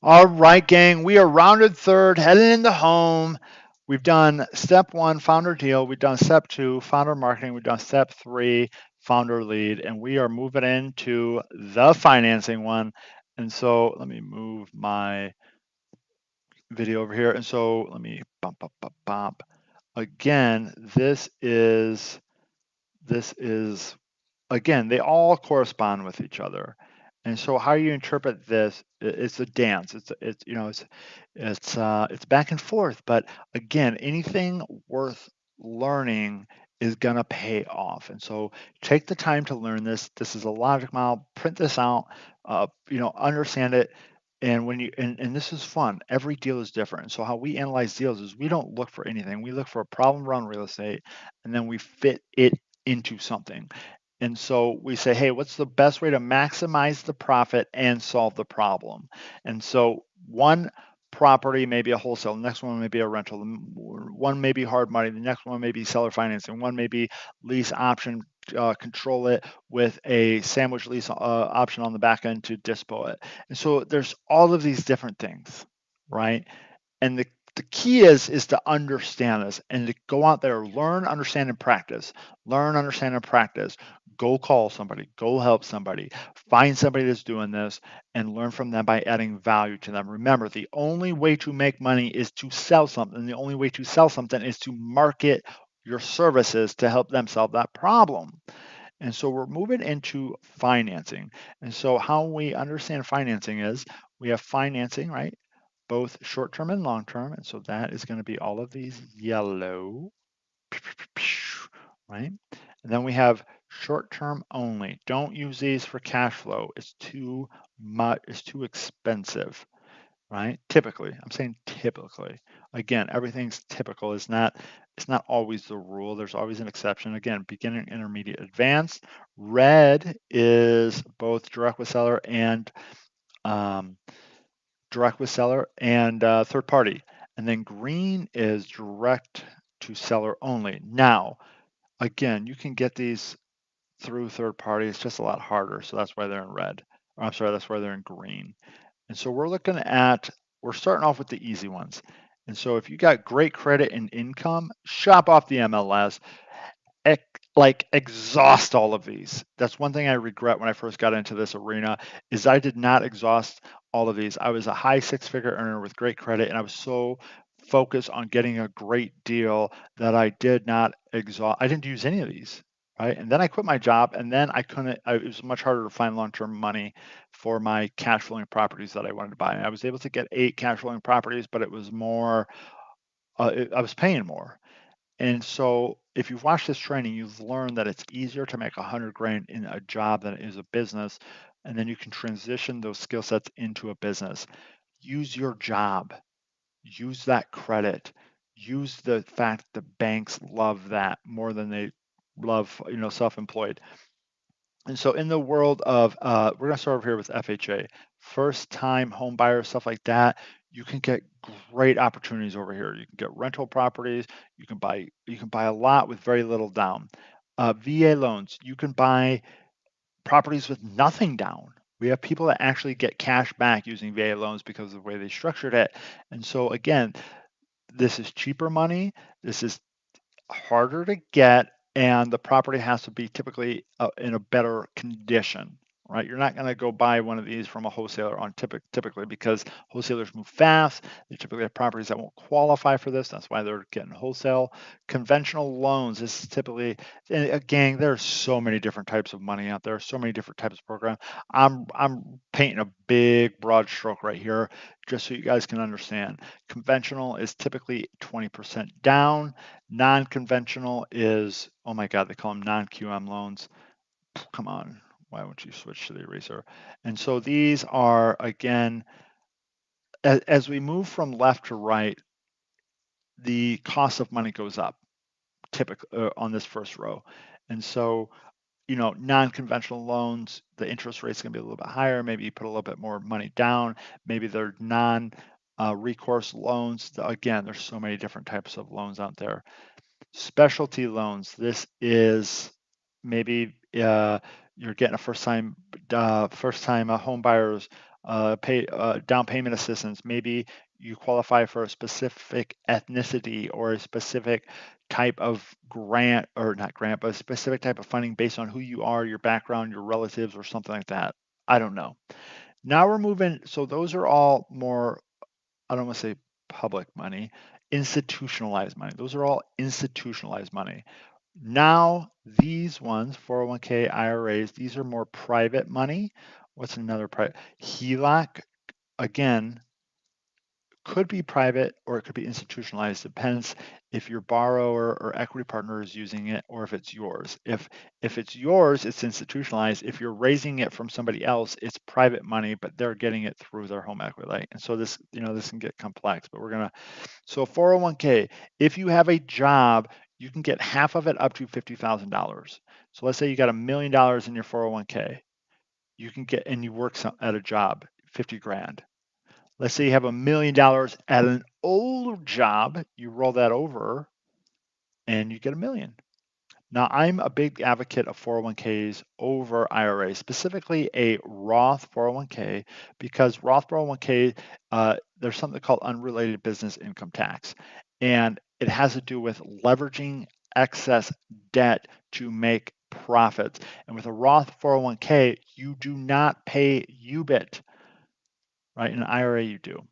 All right, gang, we are rounded third, heading into home. We've done step one, founder deal. We've done step two, founder marketing. We've done step three, founder lead. And we are moving into the financing one. And so let me move my video over here. And so let me bump. Again, this is again, they all correspond with each other. And so how you interpret this, it's a dance. It's it's back and forth, but again, anything worth learning is gonna pay off. And so take the time to learn this. This is a logic model. Print this out, understand it. And and this is fun. Every deal is different. So how we analyze deals is we don't look for anything. We look for a problem around real estate, and then we fit it into something. And so we say, hey, what's the best way to maximize the profit and solve the problem? And so one property may be a wholesale, the next one may be a rental, one may be hard money, the next one may be seller financing, one may be lease option, control it with a sandwich lease option on the back end to dispo it. And so there's all of these different things, right? And the key is to understand this and to go out there, learn, understand, and practice. Learn, understand, and practice. Go call somebody, go help somebody, find somebody that's doing this, and learn from them by adding value to them. Remember, the only way to make money is to sell something. The only way to sell something is to market your services to help them solve that problem. And so we're moving into financing. And so how we understand financing is we have financing, right? Both short term and long term. And so that is going to be all of these yellow, right? And then we have short term only. Don't use these for cash flow. It's too much, it's too expensive, right? Typically, I'm saying typically. Again, everything's typical. It's not always the rule. There's always an exception. Again, beginner, intermediate, advanced. Red is both direct with seller and um, third party. And then green is direct to seller only. Now, again, you can get these through third party. It's just a lot harder. So that's why they're in red. Or I'm sorry, that's why they're in green. And so we're starting off with the easy ones. And so if you got great credit and income, shop off the MLS, like exhaust all of these. That's one thing I regret when I first got into this arena is I did not exhaust all of these. I was a high six-figure earner with great credit, and I was so focused on getting a great deal that I did not exhaust. I didn't use any of these, right? And then I quit my job, and then I couldn't. It was much harder to find long-term money for my cash flowing properties that I wanted to buy. And I was able to get 8 cash flowing properties, but it was more. I was paying more. And so if you've watched this training, you've learned that it's easier to make 100 grand in a job than it is a business. And then you can transition those skill sets into a business. Use your job, use that credit, use the fact that banks love that more than they love, self-employed. And so in the world of, we're going to start over here with FHA, first time home buyers, stuff like that. You can get great opportunities over here. You can get rental properties. You can buy a lot with very little down. VA loans, you can buy properties with nothing down. We have people that actually get cash back using VA loans because of the way they structured it. And so again, this is cheaper money. This is harder to get, and the property has to be typically in a better condition, right? You're not going to go buy one of these from a wholesaler on typically because wholesalers move fast. They typically have properties that won't qualify for this. That's why they're getting wholesale. Conventional loans, this is typically, and again, there's so many different types of money out there, so many different types of programs. I'm painting a big broad stroke right here just so you guys can understand. Conventional is typically 20% down. Non-conventional is, oh my God, they call them non-QM loans. Come on, why won't you switch to the eraser? And so these are, again, as we move from left to right, the cost of money goes up typically on this first row. And so, non-conventional loans, the interest rate's going to be a little bit higher. Maybe you put a little bit more money down. Maybe they're non-recourse loans. Again, there's so many different types of loans out there. Specialty loans. This is maybe you're getting a first time home buyers pay down payment assistance. Maybe you qualify for a specific ethnicity or a specific type of grant, or not grant, but a specific type of funding based on who you are, your background, your relatives, or something like that. I don't know. Now we're moving. So those are all more, I don't want to say public money, institutionalized money. Those are all institutionalized money. Now, these ones, 401k, IRAs, these are more private money. What's another private? HELOC, again, could be private or it could be institutionalized. Depends if your borrower or equity partner is using it or if it's yours. If it's yours, it's institutionalized. If you're raising it from somebody else, it's private money, but they're getting it through their home equity. Right? And so this, this can get complex, but we're gonna. So 401k, if you have a job, you can get half of it up to $50,000. So let's say you got $1 million in your 401k, you can get, and you work at a job, 50 grand. Let's say you have $1 million at an old job, you roll that over and you get a million. Now, I'm a big advocate of 401ks over IRAs, specifically a Roth 401k, because Roth 401k, there's something called unrelated business income tax, and it has to do with leveraging excess debt to make profits. And with a Roth 401k, you do not pay UBIT, right? In an IRA, you do,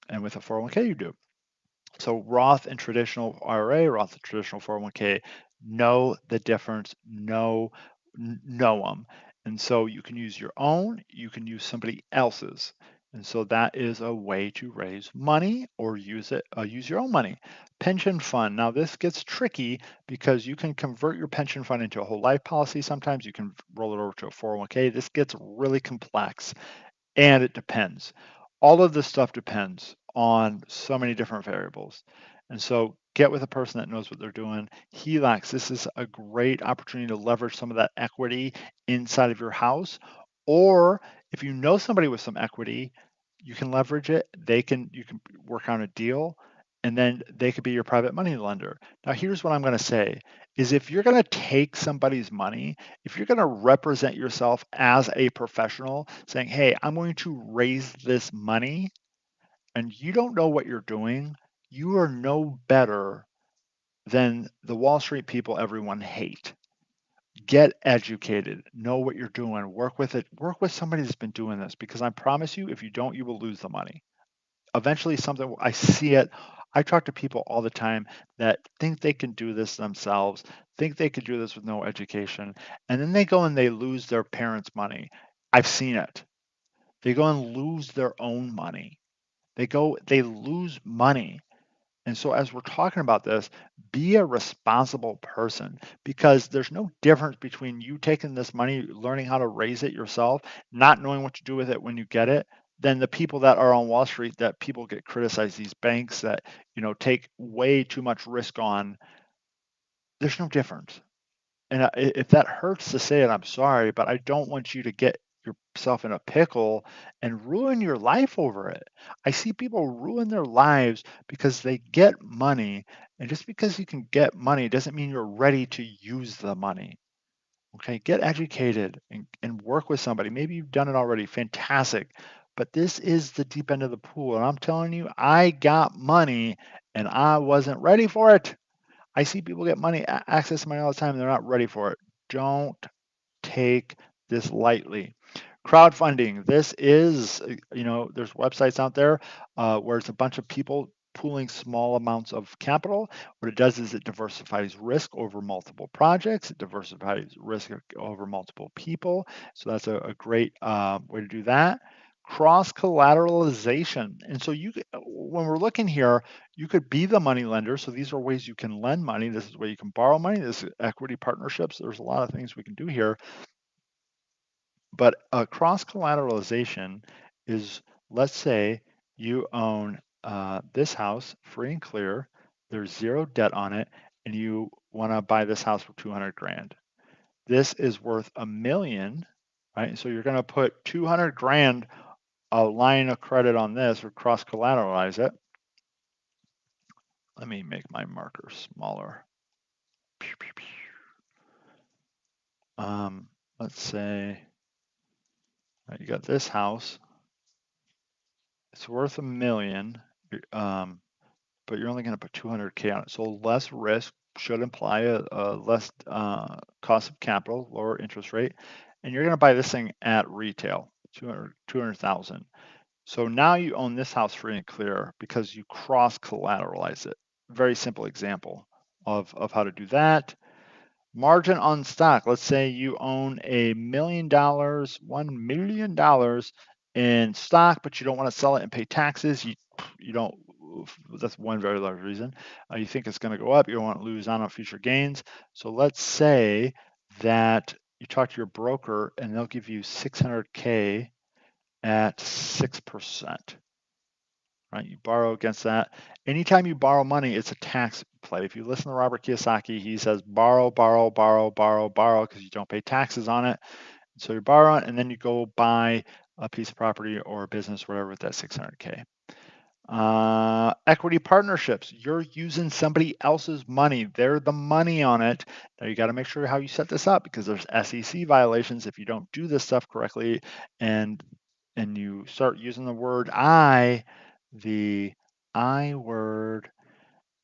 and with a 401k, you do. So Roth and traditional IRA, Roth and traditional 401k, know the difference, know them. And so you can use your own, you can use somebody else's. And so that is a way to raise money or use your own money. Pension fund. Now this gets tricky because you can convert your pension fund into a whole life policy. Sometimes you can roll it over to a 401k. This gets really complex. And it depends. All of this stuff depends on so many different variables. And so get with a person that knows what they're doing. HELOCs, this is a great opportunity to leverage some of that equity inside of your house. Or if you know somebody with some equity, you can leverage it. You can work on a deal and then they could be your private money lender. Now here's what I'm going to say is if you're going to take somebody's money, if you're going to represent yourself as a professional saying, hey, I'm going to raise this money, and you don't know what you're doing, you are no better than the Wall Street people everyone hate. Get educated, know what you're doing, work with it, work with somebody that's been doing this, because I promise you, if you don't, you will lose the money. Eventually, something, I see it. I talk to people all the time that think they can do this themselves, think they could do this with no education, and then they go and they lose their parents' money. I've seen it. They go and lose their own money. They lose money. And so, as we're talking about this, be a responsible person, because there's no difference between you taking this money, learning how to raise it yourself, not knowing what to do with it when you get it, than the people that are on Wall Street that people get criticized, these banks that, take way too much risk on. There's no difference. And if that hurts to say it, I'm sorry, but I don't want you to get yourself in a pickle and ruin your life over it. I see people ruin their lives because they get money, and just because you can get money doesn't mean you're ready to use the money. Okay, get educated and work with somebody. Maybe you've done it already, fantastic. But this is the deep end of the pool. And I'm telling you, I got money and I wasn't ready for it. I see people get money, access to money all the time, and they're not ready for it. Don't take this lightly. Crowdfunding. This is, there's websites out there where it's a bunch of people pooling small amounts of capital. What it does is it diversifies risk over multiple projects. It diversifies risk over multiple people. So that's a great way to do that. Cross collateralization. And so when we're looking here, you could be the money lender. So these are ways you can lend money. This is where you can borrow money. This is equity partnerships. There's a lot of things we can do here. But a cross collateralization is, let's say you own this house free and clear, there's zero debt on it, and you want to buy this house for 200 grand. This is worth a million, right? So you're going to put 200 grand a line of credit on this or cross collateralize it. Let me make my marker smaller. Let's say you got this house it's worth $1 million, but you're only going to put 200K on it. So less risk should imply a less cost of capital, lower interest rate, and you're going to buy this thing at retail, 200,000. So now you own this house free and clear because you cross collateralize it. Very simple example of how to do that. Margin on stock. Let's say you own $1 million in stock, but you don't want to sell it and pay taxes. You don't. That's one very large reason. You think it's going to go up. You don't want to lose on future gains. So let's say that you talk to your broker and they'll give you 600K at 6%. Right? You borrow against that. Anytime you borrow money, it's a tax play. If you listen to Robert Kiyosaki, he says borrow, borrow, borrow, borrow, borrow, because you don't pay taxes on it. So you borrow it, and then you go buy a piece of property or a business, whatever, with that 600K. Equity partnerships. You're using somebody else's money. They're the money on it. Now you got to make sure how you set this up because there's SEC violations if you don't do this stuff correctly, and you start using the word the I word,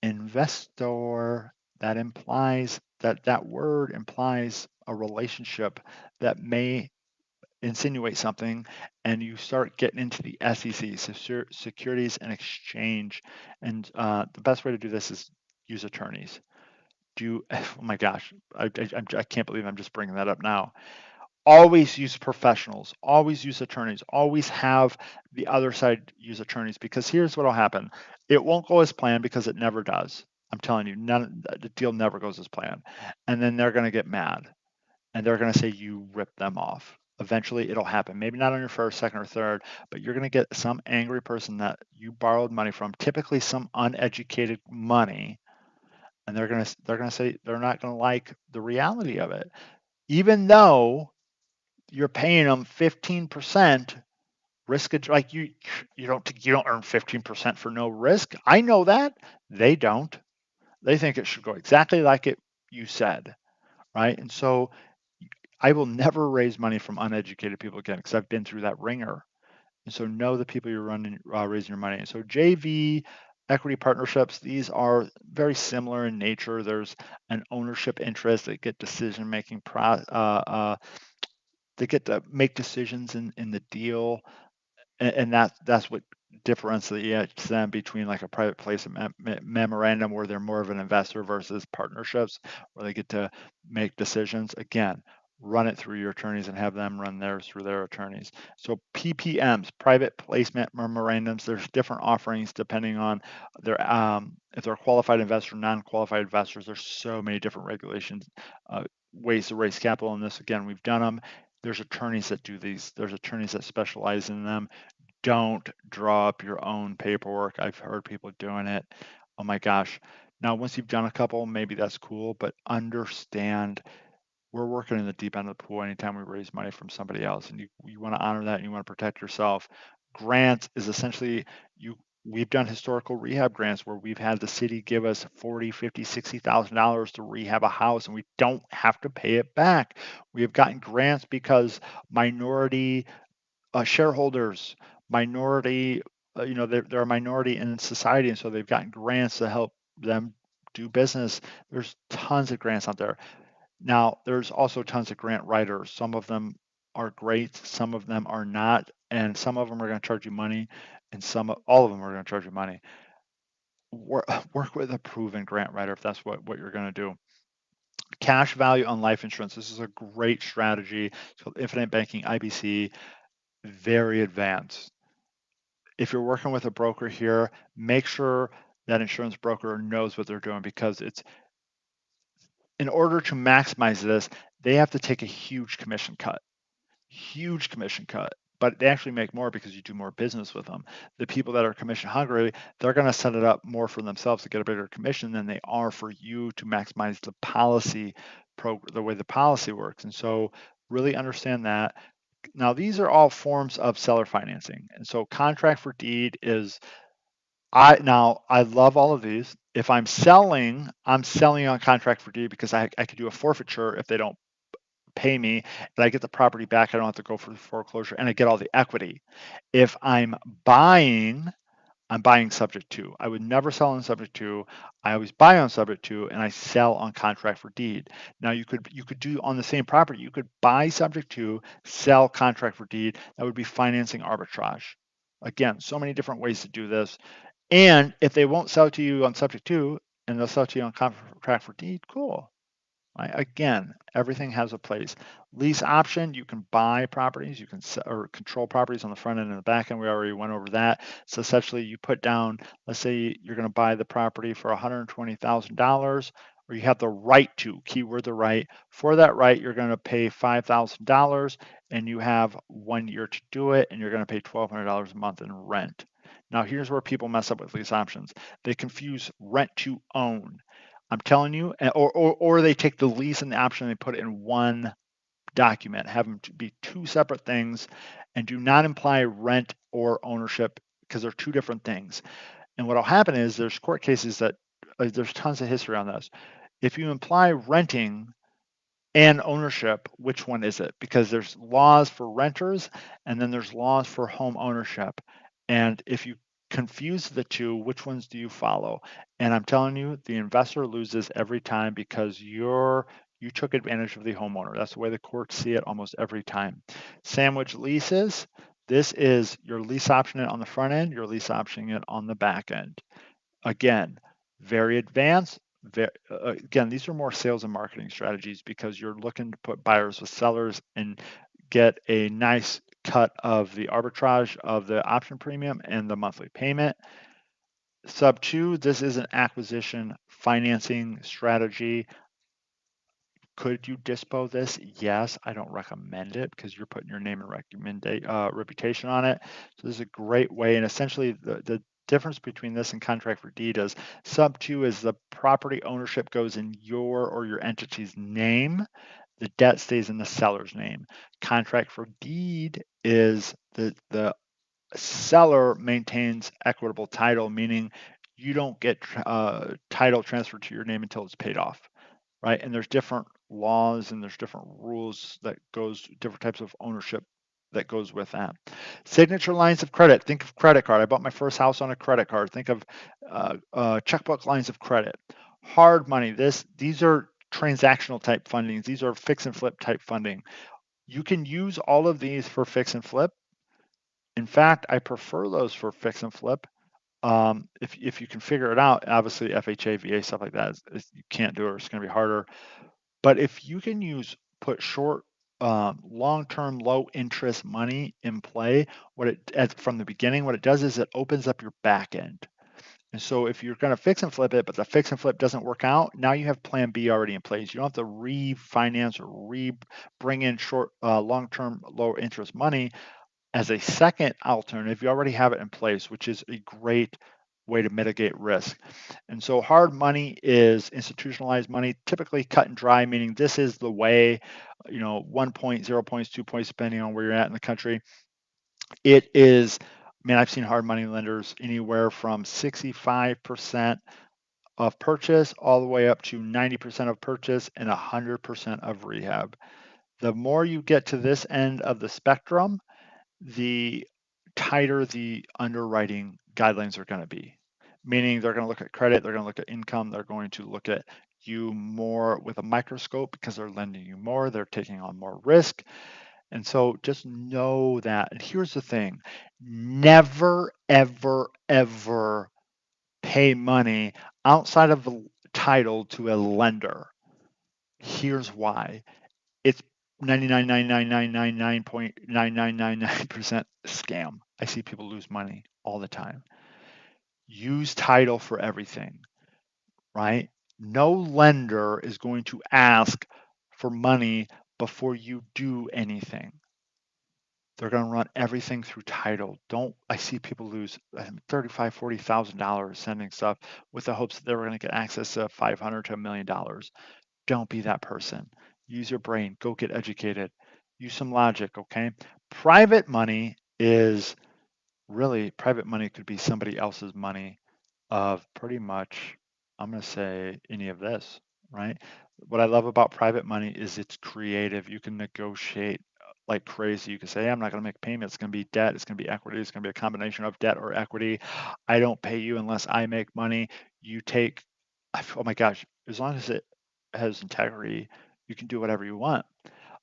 investor. That implies that word implies a relationship that may insinuate something, and you start getting into the SEC, so Securities and Exchange. And the best way to do this is use attorneys. Oh my gosh, I can't believe I'm just bringing that up now. Always use professionals, always use attorneys, always have the other side use attorneys, because here's what will happen. It won't go as planned because it never does. I'm telling you, the deal never goes as planned. And then they're going to get mad and they're going to say you ripped them off. Eventually it'll happen. Maybe not on your first, second, or third, but you're going to get some angry person that you borrowed money from, typically some uneducated money, and they're going to say they're not going to like the reality of it. Even though you're paying them 15% risk, like you don't earn 15% for no risk. I know that. They don't. They think it should go exactly like it you said, right? And so I will never raise money from uneducated people again because I've been through that ringer. And so know the people you're raising your money. And so JV equity partnerships, these are very similar in nature. There's an ownership interest. They get decision making they get to make decisions in the deal, and that's what differentiates them between like a private placement memorandum where they're more of an investor versus partnerships where they get to make decisions. Again, run it through your attorneys and have them run theirs through their attorneys. So PPMs, private placement memorandums, there's different offerings depending on their if they're a qualified investor, non-qualified investors. There's so many different regulations, ways to raise capital in this. Again, we've done them. There's attorneys that do these. There's attorneys that specialize in them. Don't draw up your own paperwork. I've heard people doing it. Oh my gosh. Now, once you've done a couple, maybe that's cool, but understand we're working in the deep end of the pool anytime we raise money from somebody else, and you want to honor that and you want to protect yourself. Grants is essentially we've done historical rehab grants where we've had the city give us 40, 50, $60,000 to rehab a house and we don't have to pay it back. We have gotten grants because minority shareholders, minority, they're a minority in society, and so they've gotten grants to help them do business. There's tons of grants out there. Now, there's also tons of grant writers. Some of them are great, some of them are not, and some of them are going to charge you money, and all of them are going to charge you money. Work with a proven grant writer if that's what you're going to do. Cash value on life insurance. This is a great strategy. It's called Infinite Banking, IBC, very advanced. If you're working with a broker here, make sure that insurance broker knows what they're doing, because it's in order to maximize this, they have to take a huge commission cut, but they actually make more because you do more business with them. The people that are commission hungry, they're going to set it up more for themselves to get a bigger commission than they are for you to maximize the way the policy works. And so really understand that. Now, these are all forms of seller financing. And so contract for deed is I love all of these. If I'm selling on contract for deed because I could do a forfeiture if they don't pay me, and I get the property back. I don't have to go for foreclosure, and I get all the equity. If buying, I'm buying subject to. I would never sell on subject to. I always buy on subject to, and I sell on contract for deed. Now you could do on the same property. You could buy subject to, sell contract for deed. That would be financing arbitrage. Again, so many different ways to do this. And if they won't sell to you on subject to, and they'll sell to you on contract for deed, cool. Right? Again, everything has a place. Lease option, you can buy properties, you can or control properties on the front end and the back end. We already went over that. So essentially, you put down, let's say you're going to buy the property for $120,000, or you have the right to, keyword the right. For that right, you're going to pay $5,000, and you have 1 year to do it, and you're going to pay $1,200 a month in rent. Now, here's where people mess up with lease options. They confuse rent to own. I'm telling you, or they take the lease and the option and they put it in one document, have them to be two separate things, and do not imply rent or ownership because they're two different things. And what'll happen is there's court cases that there's tons of history on this. If you imply renting and ownership, which one is it? Because there's laws for renters and then there's laws for home ownership. And if you confuse the two, which ones do you follow? And I'm telling you, the investor loses every time because you took advantage of the homeowner. That's the way the courts see it almost every time. Sandwich leases. This is your lease option it on the front end, your lease optioning it on the back end. Again, very advanced. Again, these are more sales and marketing strategies because you're looking to put buyers with sellers and get a nice cut of the arbitrage of the option premium and the monthly payment. Sub 2, this is an acquisition financing strategy. Could you dispo this? Yes, I don't recommend it because you're putting your name and reputation on it. So this is a great way. And essentially, the difference between this and contract for deed is sub 2 is the property ownership goes in your or your entity's name. The debt stays in the seller's name. Contract for deed is the seller maintains equitable title, meaning you don't get title transferred to your name until it's paid off, right? And there's different laws and there's different rules that goes, different types of ownership that goes with that. Signature lines of credit. Think of credit card. I bought my first house on a credit card. Think of checkbook lines of credit. Hard money. These are transactional type fundings. These are fix and flip type funding. You can use all of these for fix and flip. In fact, I prefer those for fix and flip. If you can figure it out, obviously FHA, VA, stuff like that, you can't do it, or it's going to be harder. But if you can put short, long-term, low-interest money in play, from the beginning, what it does is it opens up your back end. And so if you're going to fix and flip it, but the fix and flip doesn't work out, now you have plan B already in place. You don't have to refinance or bring in short, long-term, low-interest money as a second alternative. You already have it in place, which is a great way to mitigate risk. And so hard money is institutionalized money, typically cut and dry, meaning this is the way, 1 point, 0 points, 2 points, depending on where you're at in the country. It is, I've seen hard money lenders anywhere from 65% of purchase all the way up to 90% of purchase and 100% of rehab. The more you get to this end of the spectrum, the tighter the underwriting guidelines are going to be. Meaning they're going to look at credit, they're going to look at income, they're going to look at you more with a microscope because they're lending you more, they're taking on more risk. And so just know that. And here's the thing, never, ever, ever pay money outside of the title to a lender. Here's why. It's 99.9999% scam. I see people lose money all the time. Use title for everything, right? No lender is going to ask for money before you do anything. They're going to run everything through title. I see people lose $35,000, $40,000 sending stuff with the hopes that they were going to get access to $500 to $1 million. Don't be that person. Use your brain. Go get educated. Use some logic, okay? Private money could be somebody else's money of pretty much, I'm going to say, any of this. right? What I love about private money is it's creative. You can negotiate like crazy. You can say, hey, I'm not going to make payments. It's going to be debt. It's going to be equity. It's going to be a combination of debt or equity. I don't pay you unless I make money. You take, oh my gosh, as long as it has integrity, you can do whatever you want.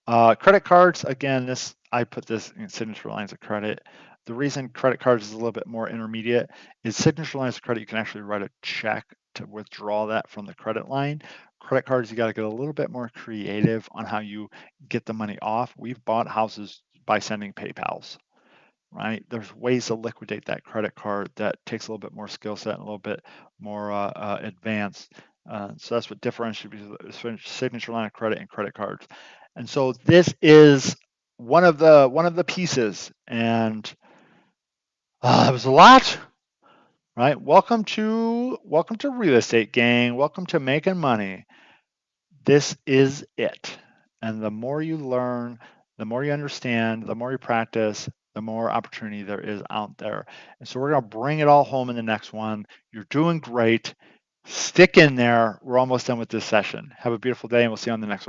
Credit cards, again, this I put this in signature lines of credit. The reason credit cards is a little bit more intermediate is signature lines of credit, you can actually write a check to withdraw that from the credit line. Credit cards, you got to get a little bit more creative on how you get the money off. We've bought houses by sending PayPals, right? There's ways to liquidate that credit card that takes a little bit more skill set and a little bit more advanced. So that's what differentiates between signature line of credit and credit cards. And so this is one of the pieces, and it was a lot, right? Welcome to real estate, gang. Welcome to making money. This is it. And the more you learn, the more you understand, the more you practice, the more opportunity there is out there. And so we're going to bring it all home in the next one. You're doing great. Stick in there. We're almost done with this session. Have a beautiful day, and we'll see you on the next one.